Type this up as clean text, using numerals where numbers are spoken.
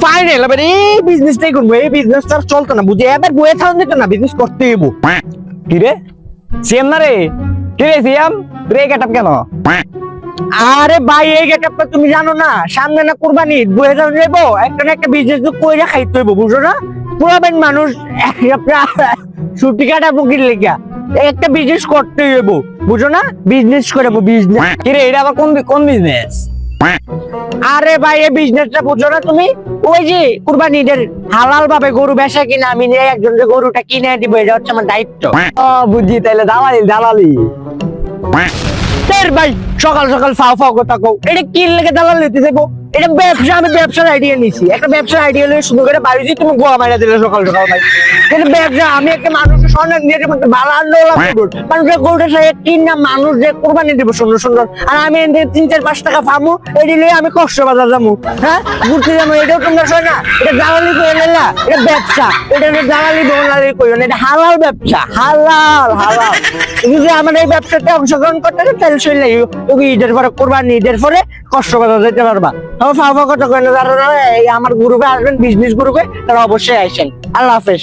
Final এবার এই বিজনেসটাই করবো, এই বিজনেসটা চলতো না বুঝে, এবার বয়ে থাকুন দিত না, বিজনেস করতে হইব। কি রে সিএম না রে? কি রে সিএম রে গেটআপ কেন? আরে ভাই এই গেটআপটা তুমি জানো না, সামনে না কুরবানি, বয়ে থাকুন যাইবো, একটা না একটা বিজনেস তো কইরা খাইতে হইব, বুঝো না? পুরাবেন মানুষ ছুটি কাটাবো কি লেগা, একটা বিজনেস করতে হইব, বুঝো না? বিজনেস করবো বিজনেস। কি রে এটা আবার কোন বিজনেস? আরে ভাই এই বিজনেসটা বুঝো না তুমি? ওই যে কুরবানিদের হালাল ভাবে গরু বেচা কিনা, আমি নিয়ে একজন যে গরুটা কিনে দিব, এটা হচ্ছে আমার দায়িত্ব। ও বুঝছি, তাইলে দালালি। তের ভাই সকাল সকাল ফাও ফাও কথা কও, এটা কি লেগে দালাল নিতে যাবো? এটা ব্যবসা, আমি ব্যবসার আইডিয়া নিছি, একটা ব্যবসার আইডিয়া নিয়ে শুরু করে বাড়ি তুমি গোয়া মারা দিলে সকাল সকাল ভাই। এটা ব্যবসা, আমি একটা মানুষের স্বর্ণ দিয়ে ভালো আনলো, মানুষের গরুটা সাথে কিনা মানুষ যে কোরবানি দেবো সুন্দর সুন্দর, আর আমি 3-4-5 টাকা ফামু, এটি নিয়ে আমি কষ্ট বাজার যাবো, হ্যাঁ ঘুরতে যাবো, এটাও তোমরা শোয় না? এটা দালালি করে না, এটা ব্যবসা, এটা দালালি দোলালি করিও না, এটা হালাল ব্যবসা, হালাল হালাল। তুমি যদি আমার এই ব্যবসাতে অংশগ্রহণ করতে চাও, তাহলে চলে তুমি ঈদের পরে কোরবানি, ঈদের পরে কষ্ট বাজার যেতে পারবা। ফাও ফাও কথা কয় না, যারা এই আমার গ্রুপে আসবেন, বিজনেস গ্রুপে, তারা অবশ্যই আসেন। আল্লাহ হাফেজ।